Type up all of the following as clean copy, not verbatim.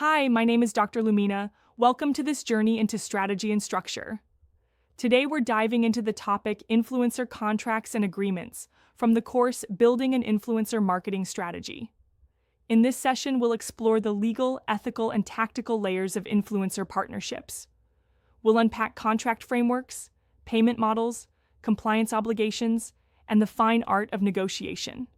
Hi, my name is Dr. Lumina. Welcome to this journey into strategy and structure. Today we're diving into the topic influencer contracts and agreements from the course Building an Influencer Marketing Strategy. In this session, we'll explore the legal, ethical, and tactical layers of influencer partnerships. We'll unpack contract frameworks, payment models, compliance obligations, and the fine art of negotiation.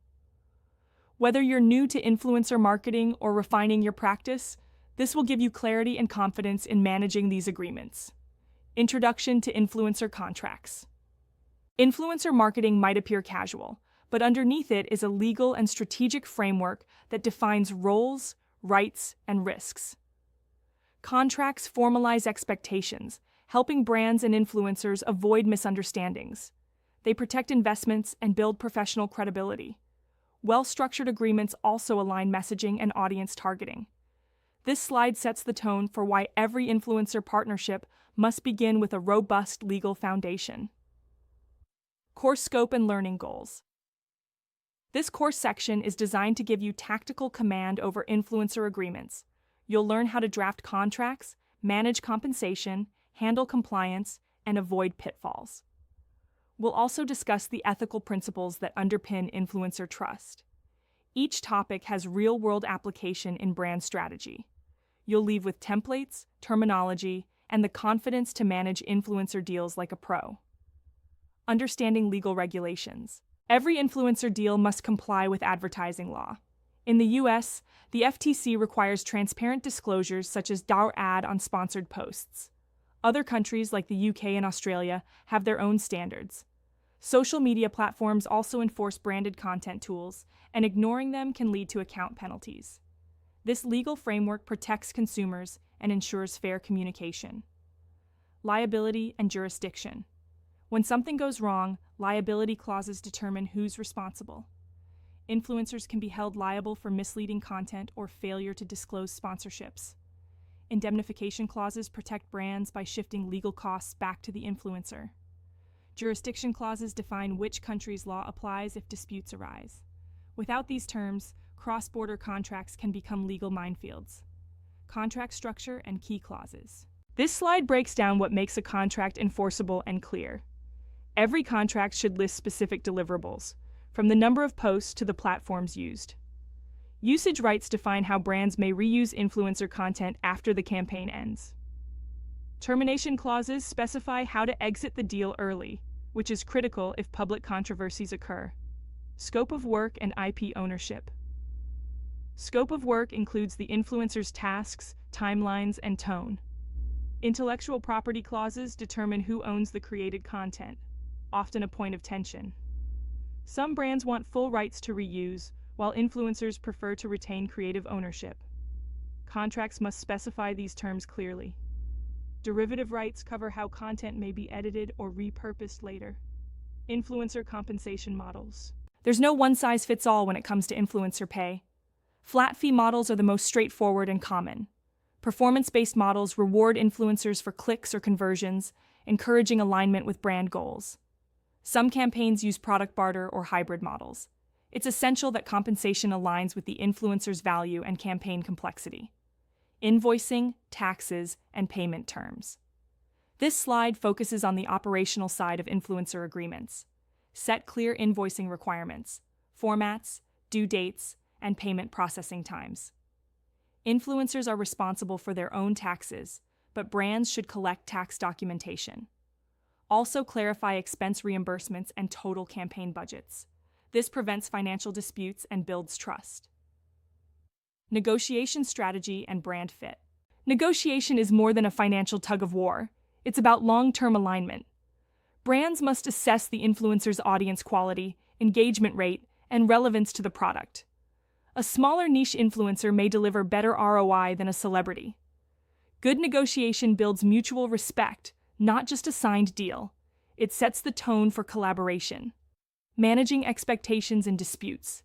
Whether you're new to influencer marketing or refining your practice, this will give you clarity and confidence in managing these agreements. Introduction to influencer contracts. Influencer marketing might appear casual, but underneath it is a legal and strategic framework that defines roles, rights, and risks. Contracts formalize expectations, helping brands and influencers avoid misunderstandings. They protect investments and build professional credibility. Well-structured agreements also align messaging and audience targeting. This slide sets the tone for why every influencer partnership must begin with a robust legal foundation. Course scope and learning goals. This course section is designed to give you tactical command over influencer agreements. You'll learn how to draft contracts, manage compensation, handle compliance, and avoid pitfalls. We'll also discuss the ethical principles that underpin influencer trust. Each topic has real-world application in brand strategy. You'll leave with templates, terminology, and the confidence to manage influencer deals like a pro. Understanding legal regulations. Every influencer deal must comply with advertising law. In the US, the FTC requires transparent disclosures such as our ad on sponsored posts. Other countries like the UK and Australia have their own standards. Social media platforms also enforce branded content tools, and ignoring them can lead to account penalties. This legal framework protects consumers and ensures fair communication. Liability and jurisdiction. When something goes wrong, liability clauses determine who's responsible. Influencers can be held liable for misleading content or failure to disclose sponsorships. Indemnification clauses protect brands by shifting legal costs back to the influencer. Jurisdiction clauses define which country's law applies if disputes arise. Without these terms, cross-border contracts can become legal minefields. Contract structure and key clauses. This slide breaks down what makes a contract enforceable and clear. Every contract should list specific deliverables, from the number of posts to the platforms used. Usage rights define how brands may reuse influencer content after the campaign ends. Termination clauses specify how to exit the deal early, which is critical if public controversies occur. Scope of work and IP ownership. Scope of work includes the influencer's tasks, timelines, and tone. Intellectual property clauses determine who owns the created content, often a point of tension. Some brands want full rights to reuse, while influencers prefer to retain creative ownership. Contracts must specify these terms clearly. Derivative rights cover how content may be edited or repurposed later. Influencer compensation models. There's no one-size-fits-all when it comes to influencer pay. Flat fee models are the most straightforward and common. Performance-based models reward influencers for clicks or conversions, encouraging alignment with brand goals. Some campaigns use product barter or hybrid models. It's essential that compensation aligns with the influencer's value and campaign complexity. Invoicing, taxes, and payment terms. This slide focuses on the operational side of influencer agreements. Set clear invoicing requirements, formats, due dates, and payment processing times. Influencers are responsible for their own taxes, but brands should collect tax documentation. Also clarify expense reimbursements and total campaign budgets. This prevents financial disputes and builds trust. Negotiation strategy and brand fit. Negotiation is more than a financial tug-of-war. It's about long-term alignment. Brands must assess the influencer's audience quality, engagement rate, and relevance to the product. A smaller niche influencer may deliver better ROI than a celebrity. Good negotiation builds mutual respect, not just a signed deal. It sets the tone for collaboration. Managing expectations and disputes.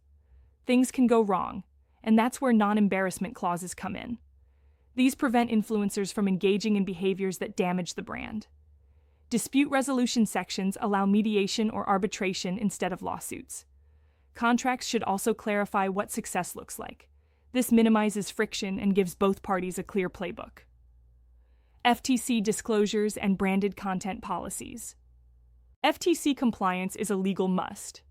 Things can go wrong, and that's where non-embarrassment clauses come in. These prevent influencers from engaging in behaviors that damage the brand. Dispute resolution sections allow mediation or arbitration instead of lawsuits. Contracts should also clarify what success looks like. This minimizes friction and gives both parties a clear playbook. FTC disclosures and branded content policies. FTC compliance is a legal must.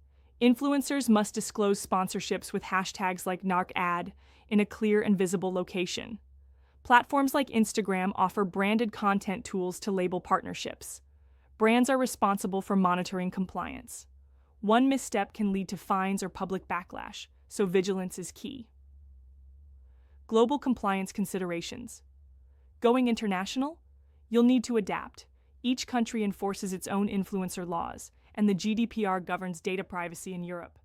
Influencers must disclose sponsorships with hashtags like #NARCAD in a clear and visible location. Platforms like Instagram offer branded content tools to label partnerships. Brands are responsible for monitoring compliance. One misstep can lead to fines or public backlash, so vigilance is key. Global compliance considerations. Going international? You'll need to adapt. Each country enforces its own influencer laws, and the GDPR governs data privacy in Europe.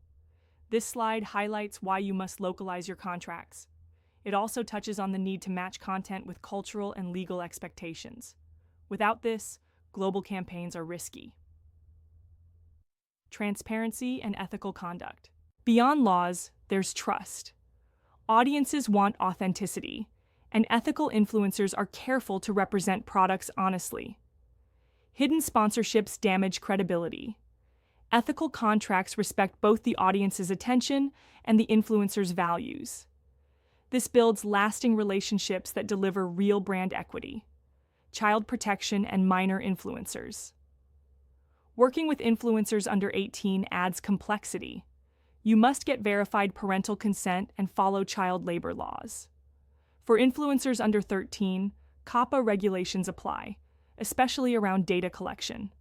This slide highlights why you must localize your contracts. It also touches on the need to match content with cultural and legal expectations. Without this, global campaigns are risky. Transparency and ethical conduct. Beyond laws, there's trust. Audiences want authenticity, and ethical influencers are careful to represent products honestly. Hidden sponsorships damage credibility. Ethical contracts respect both the audience's attention and the influencer's values. This builds lasting relationships that deliver real brand equity. Child protection and minor influencers. Working with influencers under 18 adds complexity. You must get verified parental consent and follow child labor laws. For influencers under 13, COPPA regulations apply, especially around data collection.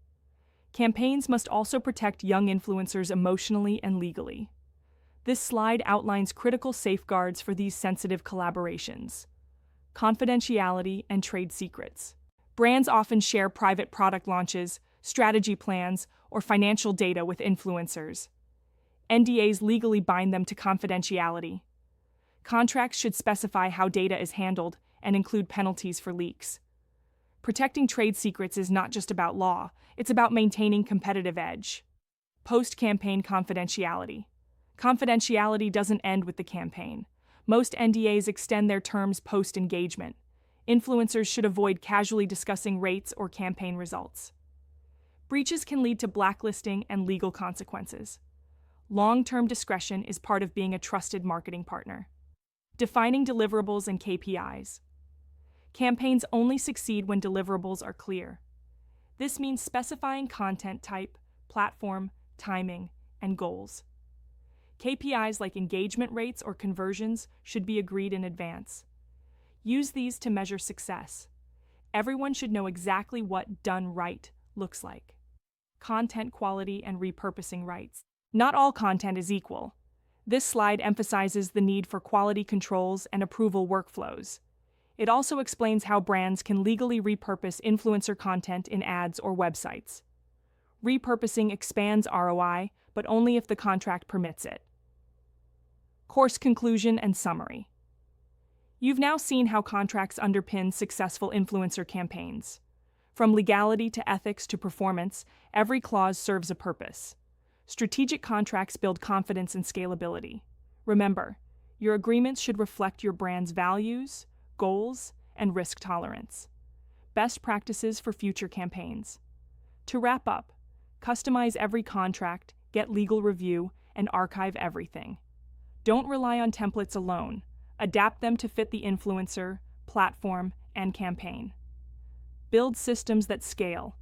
Campaigns must also protect young influencers emotionally and legally. This slide outlines critical safeguards for these sensitive collaborations. Confidentiality and trade secrets. Brands often share private product launches, strategy plans, or financial data with influencers. NDAs legally bind them to confidentiality. Contracts should specify how data is handled and include penalties for leaks. Protecting trade secrets is not just about law, it's about maintaining competitive edge. Post-campaign confidentiality. Confidentiality doesn't end with the campaign. Most NDAs extend their terms post-engagement. Influencers should avoid casually discussing rates or campaign results. Breaches can lead to blacklisting and legal consequences. Long-term discretion is part of being a trusted marketing partner. Defining deliverables and KPIs. Campaigns only succeed when deliverables are clear. This means specifying content type, platform, timing, and goals. KPIs like engagement rates or conversions should be agreed in advance. Use these to measure success. Everyone should know exactly what done right looks like. Content quality and repurposing rights. Not all content is equal. This slide emphasizes the need for quality controls and approval workflows. It also explains how brands can legally repurpose influencer content in ads or websites. Repurposing expands ROI, but only if the contract permits it. Course conclusion and summary. You've now seen how contracts underpin successful influencer campaigns. From legality to ethics to performance, every clause serves a purpose. Strategic contracts build confidence and scalability. Remember, your agreements should reflect your brand's values, goals, and risk tolerance. Best practices for future campaigns. To wrap up, customize every contract, get legal review, and archive everything. Don't rely on templates alone. Adapt them to fit the influencer, platform, and campaign. Build systems that scale.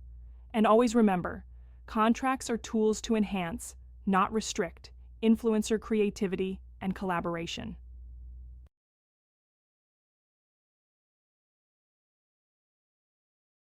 And always remember, contracts are tools to enhance, not restrict, influencer creativity and collaboration.